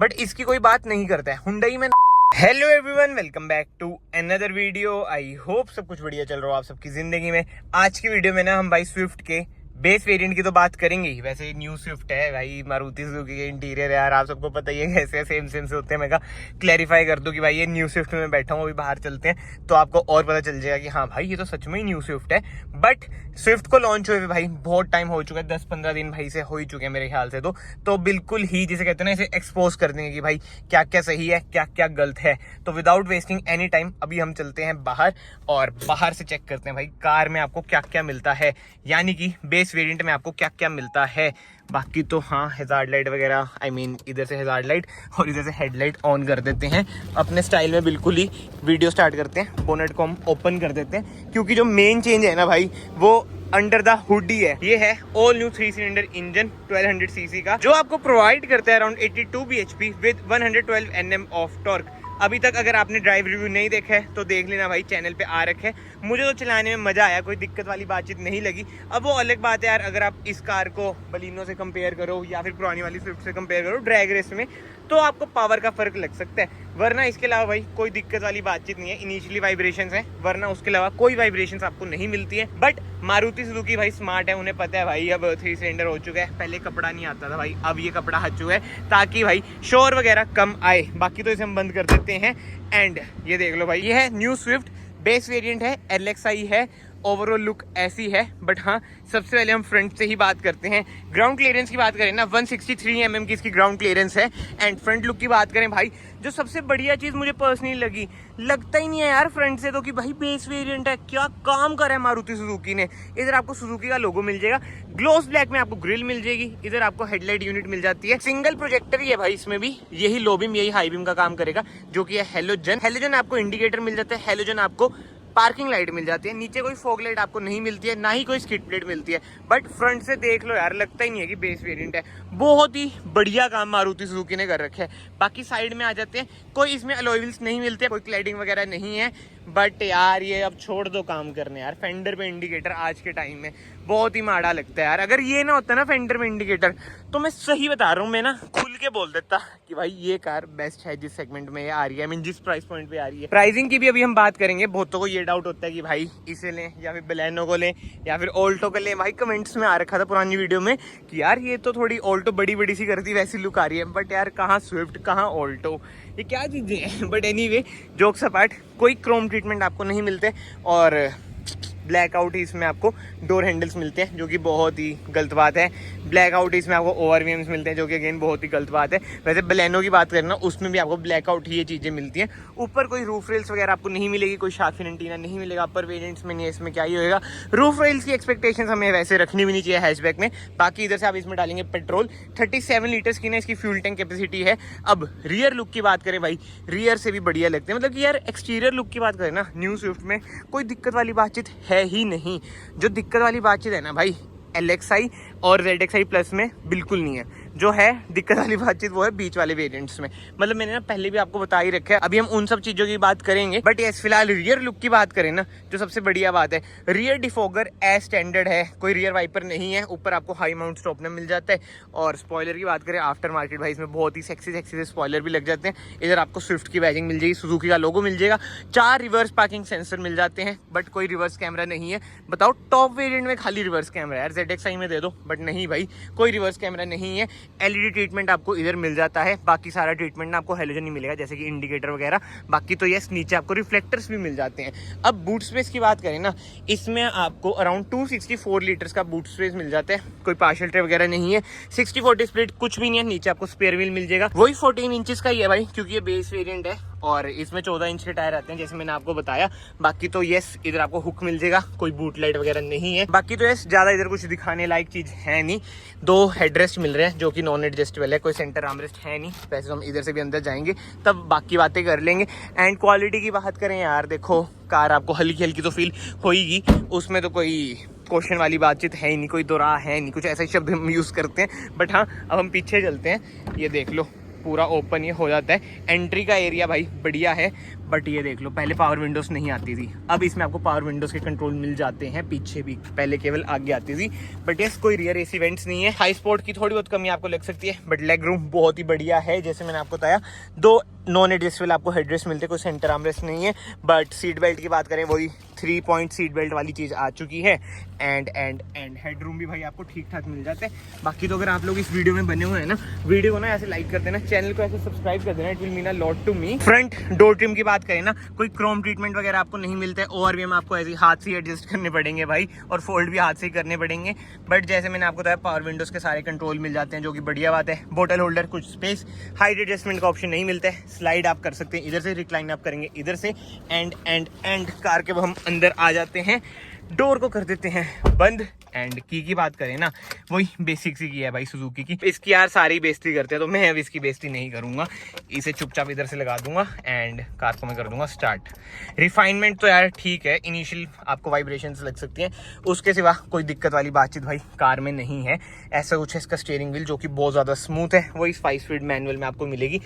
But इसकी कोई बात नहीं करता है हुंडई में। Hello everyone, welcome back to another video. I hope सब कुछ बढ़िया चल रहा हो आप सबकी जिंदगी में। आज की वीडियो में ना हम भाई स्विफ्ट के बेस वेरिएंट की तो बात करेंगे ही। वैसे न्यू स्विफ्ट है भाई, मारुति सुजुकी के इंटीरियर यार आप सबको पता ही है कैसे सेम से होते हैं। मैं कहा क्लैरिफाई कर दूं कि भाई ये न्यू स्विफ्ट में बैठा हूँ, अभी बाहर चलते हैं तो आपको और पता चल जाएगा कि हाँ भाई ये तो सच में ही न्यू स्विफ्ट है। बट स्विफ्ट को लॉन्च हुए भाई बहुत टाइम हो चुका है, 10-15 दिन भाई से हो ही चुके हैं मेरे ख्याल से। तो बिल्कुल ही जिसे कहते हैं ना, इसे एक्सपोज कर देंगे कि भाई क्या क्या सही है क्या क्या गलत है। तो विदाउट वेस्टिंग एनी टाइम अभी हम चलते हैं बाहर और बाहर से चेक करते हैं भाई कार में आपको क्या क्या मिलता है, यानी कि बेस वेरिएंट में आपको क्या क्या मिलता है। बाकी तो हाँ, हैजार्ड लाइट वगैरह, इधर से हैजार्ड लाइट और इधर से हेडलाइट ऑन कर देते हैं अपने स्टाइल में। बिल्कुल ही वीडियो स्टार्ट करते हैं, बोनेट को हम ओपन कर देते हैं क्योंकि जो मेन चेंज है ना भाई वो अंडर द हुड ही है। ये है all new 3 cylinder engine 1200 CC का, जो आपको प्रोवाइड करता है around 82 bhp with 112 Nm of torque. अभी तक अगर आपने ड्राइव रिव्यू नहीं देखा है तो देख लेना भाई, चैनल पे आ रखे है। मुझे तो चलाने में मजा आया, कोई दिक्कत वाली बातचीत नहीं लगी। अब वो अलग बात है यार, अगर आप इस कार को बलिनो से कंपेयर करो या फिर पुरानी वाली स्विफ्ट से कंपेयर करो ड्रैग रेस में, तो आपको पावर का फर्क लग सकता है। वरना इसके अलावा भाई कोई दिक्कत वाली बातचीत नहीं है। इनिशियली वाइब्रेशंस है, वरना उसके अलावा कोई वाइब्रेशंस आपको नहीं मिलती है। बट मारुति सुजुकी भाई स्मार्ट है, उन्हें पता है भाई अब 3 सिलेंडर हो चुका है, पहले कपड़ा नहीं आता था भाई, अब ये कपड़ा हट चुका है ताकि भाई शोर वगैरह कम आए। बाकी तो इसे हम बंद कर देते हैं। एंड ये देख लो भाई, ये है न्यू स्विफ्ट बेस वेरिएंट है, LXi है। ओवरऑल लुक ऐसी है। बट हाँ, सबसे पहले हम फ्रंट से ही बात करते हैं। ग्राउंड क्लियरेंस की बात करें ना, 163 mm की इसकी ग्राउंड क्लियरेंस है। एंड फ्रंट लुक की बात करें भाई, जो सबसे बढ़िया चीज मुझे पर्सनली लगी, लगता ही नहीं है यार फ्रंट से तो कि भाई बेस वेरिएंट है। क्या काम करा है मारुति सुजुकी ने। इधर आपको सुजुकी का लोगो मिल जाएगा, ग्लोस ब्लैक में आपको ग्रिल मिल जाएगी। इधर आपको हेडलाइट यूनिट मिल जाती है, सिंगल प्रोजेक्टर ही है भाई इसमें भी। यही लो बीम यही हाई बीम का काम करेगा, जो कि है हेलोजन आपको इंडिकेटर मिल जाता है, हेलोजन आपको पार्किंग लाइट मिल जाती है। नीचे कोई फॉग लाइट आपको नहीं मिलती है, ना ही कोई स्किड प्लेट मिलती है। बट फ्रंट से देख लो यार, लगता ही नहीं है कि बेस वेरिएंट है। बहुत ही बढ़िया काम मारुति सुजुकी ने कर रखा है। बाकी साइड में आ जाते हैं, कोई इसमें अलॉय व्हील्स नहीं मिलते, कोई क्लैडिंग वगैरह नहीं है। बट यार ये अब छोड़ दो काम करने यार। फेंडर पे इंडिकेटर आज के टाइम में बहुत ही माड़ा लगता है यार। अगर ये ना होता ना फेंडर में इंडिकेटर, तो मैं सही बता रहा हूँ, मैं ना खुल के बोल देता कि भाई ये कार बेस्ट है जिस सेगमेंट में ये आ रही है, जिस प्राइस पॉइंट पे आ रही है। प्राइसिंग की भी अभी हम बात करेंगे। बहुतों को ये डाउट होता है कि भाई इसे लें या फिर बलेनो को लें या फिर ऑल्टो को लें। भाई कमेंट्स में आ रखा था पुरानी वीडियो में कि यार ये तो थोड़ी ऑल्टो बड़ी बड़ी सी करती वैसी लुक आ रही है। बट यार कहाँ स्विफ्ट कहाँ ऑल्टो, ये क्या चीजें हैं। बट एनीवे, जोक्स अपार्ट, कोई क्रोम ट्रीटमेंट आपको नहीं मिलते और ब्लैकआउट ही इसमें आपको डोर हैंडल्स मिलते हैं, जो कि बहुत ही गलत बात है। ब्लैकआउट ही इसमें आपको ORVMs मिलते हैं, जो कि अगेन बहुत ही गलत बात है। वैसे बलेनो की बात करें ना, उसमें भी आपको ब्लैकआउट ही ये चीज़ें मिलती हैं। ऊपर कोई रूफ रेल्स वगैरह आपको नहीं मिलेगी, कोई शार्क एंटीना नहीं मिलेगा अपर वेरिएंट्स में। नहीं है इसमें क्या ही होएगा। रूफ रेल्स की एक्सपेक्टेशंस हमें वैसे रखनी भी नहीं चाहिए हैचबैक में। बाकी इधर से आप इसमें डालेंगे पेट्रोल, 37 लीटर्स की ना इसकी फ्यूल टैंक कैपेसिटी है। अब रियर लुक की बात करें भाई, रियर से भी बढ़िया लगते हैं। मतलब कि यार एक्सटीरियर लुक की बात करें ना, न्यू स्विफ्ट में कोई दिक्कत वाली बातचीत है ही नहीं। जो दिक्कत वाली बातचीत है ना भाई, LXi और ZXi प्लस में बिल्कुल नहीं है। जो है दिक्कत वाली बातचीत वो है बीच वाले वेरिएंट्स में। मतलब मैंने ना पहले भी आपको बता ही रखा है, अभी हम उन सब चीज़ों की बात करेंगे। बट यस, फिलहाल रियर लुक की बात करें ना, जो सबसे बढ़िया बात है, रियर डिफॉगर एज स्टैंडर्ड है, कोई रियर वाइपर नहीं है। ऊपर आपको हाई माउंट स्टॉपनर मिल जाता है। और स्पॉइलर की बात करें, आफ्टर मार्केट भाई इसमें बहुत ही सेक्सी से स्पॉइलर भी लग जाते हैं। इधर आपको स्विफ्ट की बैजिंग मिल जाएगी, सुजुकी का लोगो मिल जाएगा, 4 रिवर्स पार्किंग सेंसर मिल जाते हैं। बट कोई रिवर्स कैमरा नहीं है। बताओ, टॉप वेरिएंट में खाली रिवर्स कैमरा यार, ZXi में दे दो। बट नहीं भाई, कोई रिवर्स कैमरा नहीं है। LED ट्रीटमेंट आपको इधर मिल जाता है। बाकी सारा ट्रीटमेंट ना आपको हेलोजन ही मिलेगा, जैसे कि इंडिकेटर वगैरह। बाकी तो यस, नीचे आपको रिफ्लेक्टर्स भी मिल जाते हैं। अब बूट स्पेस की बात करें ना, इसमें आपको अराउंड 264 लीटर्स का बूट स्पेस मिल जाता है। कोई पार्शियल ट्रे वगैरह नहीं है। 60-40 स्प्लिट कुछ भी नहीं है। नीचे आपको स्पेयर व्हील मिल जाएगा, वही 14 इंचेस का ही है भाई, क्योंकि ये बेस वेरिएंट है। और इसमें 14 इंच के टायर आते हैं, जैसे मैंने आपको बताया। बाकी तो यस, इधर आपको हुक मिल जाएगा, कोई बूट लाइट वगैरह नहीं है। बाकी तो यस, ज्यादा इधर कुछ दिखाने लायक चीज है नहीं। 2 हेडरेस्ट मिल रहे हैं, जो कि नॉन एडजस्टेबल है, कोई सेंटर आर्मरेस्ट है नहीं। वैसे हम इधर से भी अंदर जाएंगे तब बाकी बातें कर लेंगे। एंड क्वालिटी की बात करें यार, देखो कार आपको हल्की हल्की तो फील होगी, उसमें तो कोई क्वेश्चन वाली बातचीत है ही नहीं, कोई दोरा है नहीं, कुछ ऐसा ही शब्द हम यूज़ करते हैं। बट हाँ, अब हम पीछे चलते हैं। ये देख लो, पूरा ओपन ये हो जाता है। एंट्री का एरिया भाई बढ़िया है, बट ये देख लो पहले पावर विंडोज नहीं आती थी, अब इसमें आपको पावर विंडोज के कंट्रोल मिल जाते हैं पीछे भी, पहले केवल आगे आती थी। बट यस, कोई रियर एसी वेंट्स नहीं है। हाई स्पोर्ट की थोड़ी बहुत कमी आपको लग सकती है, बट लेग रूम बहुत ही बढ़िया है। जैसे मैंने आपको बताया, 2 नॉन एडजस्टेबल आपको हेडरेस्ट मिलते हैं, कोई सेंटर आर्मरेस्ट नहीं है। बट सीट बेल्ट की बात करें, वही 3 पॉइंट सीट बेल्ट वाली चीज़ आ चुकी है। एंड हेड रूम भी भाई आपको ठीक ठाक मिल जाता है। बाकी तो अगर आप लोग इस वीडियो में बने हुए हैं ना, वीडियो को ना ऐसे लाइक कर देना, चैनल को ऐसे सब्सक्राइब कर देना, it will mean a lot to me. Front door trim की बात करें ना, कोई क्रोम ट्रीटमेंट वगैरह आपको नहीं मिलता है। ओआरवीएम आपको ऐसे हाथ से एडजस्ट करने पड़ेंगे भाई, और फोल्ड भी हाथ से ही करने पड़ेंगे। बट जैसे मैंने आपको बताया, पावर विंडोज के सारे कंट्रोल मिल जाते हैं, जो कि बढ़िया बात है। बोटल होल्डर, कुछ स्पेस, हाइट एडजस्टमेंट का ऑप्शन नहीं मिलता है। स्लाइड आप कर सकते हैं इधर से, रिक्लाइन आप करेंगे इधर से। एंड कार के वो हम अंदर आ जाते हैं, डोर को कर देते हैं बंद। एंड की बात करें ना, वही बेसिक सी की है भाई सुजुकी की। इसकी यार सारी बेइज्जती करते हैं, तो मैं अब इसकी बेइज्जती नहीं करूंगा, इसे चुपचाप इधर से लगा दूंगा एंड कार को मैं कर दूंगा स्टार्ट। रिफाइनमेंट तो यार ठीक है, इनिशियल आपको वाइब्रेशंस लग सकती हैं, उसके सिवा कोई दिक्कत वाली बातचीत भाई कार में नहीं है। ऐसा कुछ है इसका स्टीयरिंग व्हील, जो कि बहुत ज़्यादा स्मूथ है, वो इस 5 स्पीड मैनुअल में आपको मिलेगी।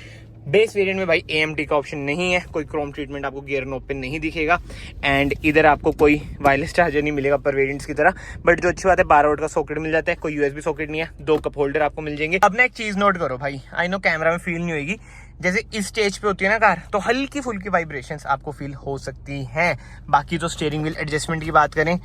बेस वेरिएंट में भाई AMD का ऑप्शन नहीं है, कोई क्रोम ट्रीटमेंट आपको गियर नोब पे नहीं दिखेगा। एंड इधर आपको कोई वायरलेस चार्जर नहीं मिलेगा पर वेरिएंट्स की तरह, बट जो अच्छी बात है 12 वोल्ट का सॉकेट मिल जाता है, कोई USB सॉकेट नहीं है, 2 कप होल्डर आपको मिल जाएंगे। अब ना एक चीज नोट करो भाई, आई नो कैमरा में फील नहीं होगी, जैसे इस स्टेज पे होती है ना कार, तो हल्की फुल्की वाइब्रेशंस आपको फील हो सकती हैं। बाकी तो स्टीयरिंग व्हील एडजस्टमेंट की बात करें,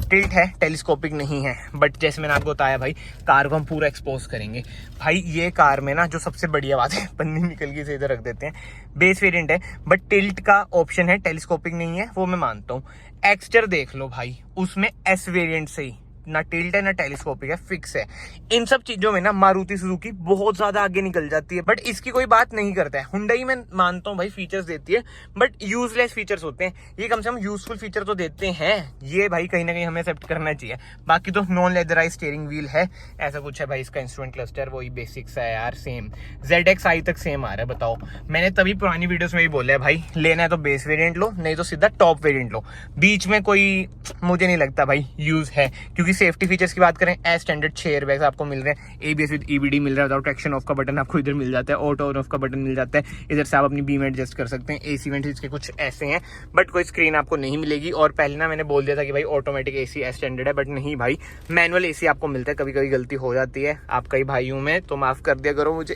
टिल्ट है, टेलीस्कोपिक नहीं है। बट जैसे मैंने आपको बताया भाई, कार को हम पूरा एक्सपोज करेंगे भाई। ये कार में ना जो सबसे बढ़िया बात है, पन्नी निकल गई, इसे इधर रख देते हैं। बेस वेरिएंट है, बट टिल्ट का ऑप्शन है, टेलीस्कोपिक नहीं है, वो मैं मानता हूँ। एक्सटर देख लो भाई, उसमें S वेरिएंट से ही ना टिल्ट है ना टेलीस्कोपिक है, फिक्स है। इन सब चीजों में ना मारुति सुजुकी बहुत ज्यादा आगे निकल जाती है, बट इसकी कोई बात नहीं करता है। हुंडई में मानता हूँ भाई फीचर्स देती है, बट यूजलेस फीचर्स होते हैं। ये कम से कम यूजफुल फीचर तो देते हैं, ये भाई कहीं ना कहीं हमें एक्सेप्ट करना चाहिए। बाकी तो नॉन लेदराइज स्टीयरिंग व्हील है, ऐसा कुछ है भाई। इसका इंस्ट्रूमेंट क्लस्टर वही बेसिक्स है यार, सेम ZXi तक सेम आ रहा है। बताओ, मैंने तभी पुरानी वीडियोस में भी बोला है भाई, लेना है तो बेस वेरिएंट लो, नहीं तो सीधा टॉप वेरिएंट लो। बीच में कोई मुझे नहीं लगता भाई यूज है, क्योंकि सेफ्टी फीचर्स की बात करें, एज स्टैंडर्ड 6 एयरबैग्स आपको मिल रहे हैं, ABS विद EBD मिल रहा है, विदाउट एक्शन ऑफ का बटन आपको इधर मिल जाता है, ऑटो ऑन ऑफ का बटन मिल जाता है, इधर से आप अपनी बीम एडजस्ट कर सकते हैं। AC वेंट इसके कुछ ऐसे हैं, बट कोई स्क्रीन आपको नहीं मिलेगी। और पहले ना मैंने बोल दिया था कि भाई ऑटोमेटिक AC एज स्टैंडर्ड है, बट नहीं भाई, मैनुअल AC आपको मिलता है। कभी कभी गलती हो जाती है, आपका ही भाई हूं मैं, तो माफ कर दिया करो मुझे।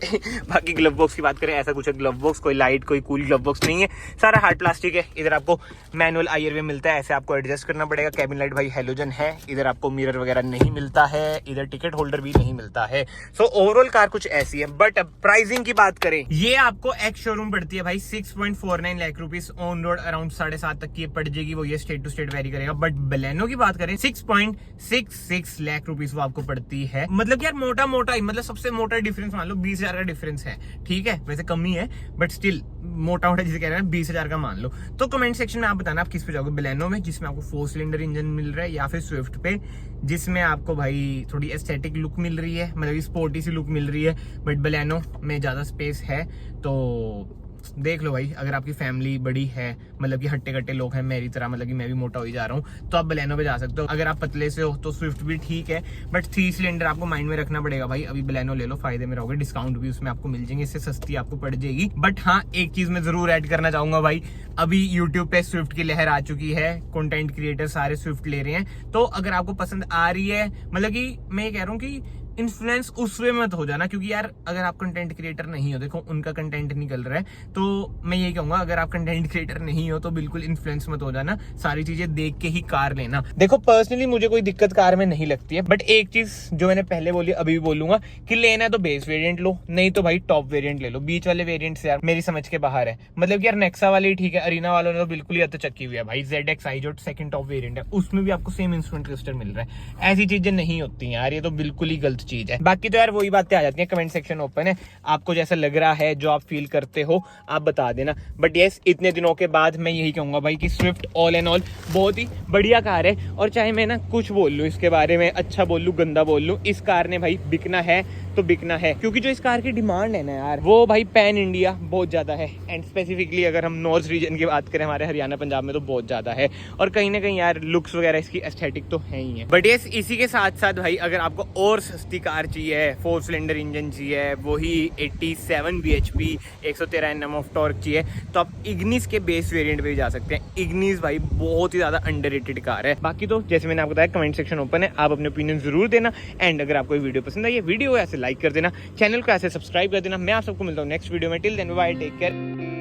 बाकी ग्लव बॉक्स की बात करें, ऐसा कुछ है ग्लव बॉक्स, कोई लाइट कोई कूल ग्लव बॉक्स नहीं है, सारा हार्ड प्लास्टिक है। इधर आपको मैनुअल IRV मिलता है, ऐसे आपको एडजस्ट करना पड़ेगा। कैबिन लाइट भाई हेलोजन है, इधर आपको मिरर वगैरह नहीं मिलता है, इधर टिकट होल्डर भी नहीं मिलता है। सो ओवरऑल कार कुछ ऐसी है। बट अब प्राइसिंग की बात करें, ये आपको एक्स शोरूम पड़ती है भाई 6.49 lakh rupees, on road around 7.5 तक की पड़ जाएगी, वो ये स्टेट टू स्टेट वेरी करेगा। बट बलेनो की बात करें 6.66 लाख रुपीस वो आपको पड़ती है। मतलब यार मोटा मोटा ही, मतलब सबसे मोटा डिफरेंस मान लो 20,000 का डिफरेंस है, ठीक है, वैसे कम ही है बट स्टिल मोटा मोटा जिसे कह रहे हैं 20,000 का मान लो। तो कमेंट सेक्शन में आप बताना आप किस पे जाओगे, बलेनो में जिसमें आपको 4 सिलेंडर इंजन मिल रहा है, या फिर स्विफ्ट पे जिसमें आपको भाई थोड़ी एस्थेटिक लुक मिल रही है, मतलब स्पोर्टी सी लुक मिल रही है, बट बलेनो में ज्यादा स्पेस है। तो देख लो भाई, अगर आपकी फैमिली बड़ी है, मतलब कि हट्टे कट्टे लोग हैं मेरी तरह, मतलब कि मैं भी मोटा हो ही जा रहा हूँ, तो आप बलेनो पे जा सकते हो। अगर आप पतले से हो तो स्विफ्ट भी ठीक है, बट 3 सिलेंडर आपको माइंड में रखना पड़ेगा भाई। अभी बलेनो ले लो, फायदे में रहोगे, डिस्काउंट भी उसमें आपको मिल जाएंगे, इससे सस्ती आपको पड़ जाएगी। बट हाँ, एक चीज मैं जरूर ऐड करना चाहूंगा भाई, अभी यूट्यूब पे स्विफ्ट की लहर आ चुकी है, कंटेंट क्रिएटर सारे स्विफ्ट ले रहे हैं। तो अगर आपको पसंद आ रही है, मतलब कि मैं ये कह रहा हूँ कि इन्फ्लुएंस उस वे मत हो जाना, क्योंकि यार अगर आप कंटेंट क्रिएटर नहीं हो, देखो उनका कंटेंट निकल रहा है, तो मैं यही कहूंगा अगर आप कंटेंट क्रिएटर नहीं हो तो बिल्कुल इन्फ्लुएंस मत हो जाना, सारी चीजें देख के ही कार लेना। देखो पर्सनली मुझे कोई दिक्कत कार में नहीं लगती है, बट एक चीज जो मैंने पहले बोली अभी भी बोलूंगा कि लेना है तो बेस वेरिएंट लो, नहीं तो भाई टॉप वेरिएंट ले लो। बीच वाले वेरिएंट से यार मेरी समझ के बाहर है, मतलब कि यार नेक्सा वाले ठीक है, अरीना वालों ने तो बिल्कुल ही चक्की हुई है भाई। ZXi जो सेकंड टॉप वेरिएंट है, उसमें भी आपको सेम इंस्ट्रूमेंट क्लस्टर मिल रहा है। ऐसी चीजें नहीं होती यार, ये तो बिल्कुल ही गलत चीज है। बाकी तो यार वही बातें आ जाती हैं, कमेंट सेक्शन ओपन है, आपको जैसा लग रहा है, जो आप फील करते हो आप बता देना। बट यस, इतने दिनों के बाद मैं यही कहूंगा भाई कि स्विफ्ट ऑल एंड ऑल बहुत ही बढ़िया कार है। और चाहे मैं ना कुछ बोल लूँ इसके बारे में, अच्छा बोल लूँ गंदा बोल लूँ, इस कार ने भाई बिकना है तो बिकना है, क्योंकि जो इस कार की डिमांड है ना यार, वो भाई पैन इंडिया बहुत ज्यादा है। एंड स्पेसिफिकली अगर हम नॉर्थ रीजन की बात करें, हमारे हरियाणा पंजाब में तो बहुत ज्यादा है। और कहीं ना कहीं यार लुक्स वगैरह इसकी एस्थेटिक तो है ही है। बट यस, इसी के साथ साथ भाई अगर आपको और सस्ती कार चाहिए, 4 सिलेंडर इंजन चाहिए, वही 87 bhp 113 Nm ऑफ टॉर्क चाहिए, तो आप इग्निस के बेस वेरिएंट पे भी जा सकते हैं। इग्निस भाई बहुत ही ज्यादा अंडररेटेड कार है। बाकी तो जैसे मैंने आपको बताया, कमेंट सेक्शन ओपन है, आप अपने ओपिनियन जरूर देना। एंड अगर आपको वीडियो पसंद आई, वीडियो ऐसे लाइक कर देना, चैनल को ऐसे सब्सक्राइब कर देना। मैं आप सबको मिलता हूँ नेक्स्ट वीडियो में। Till then bye, take care.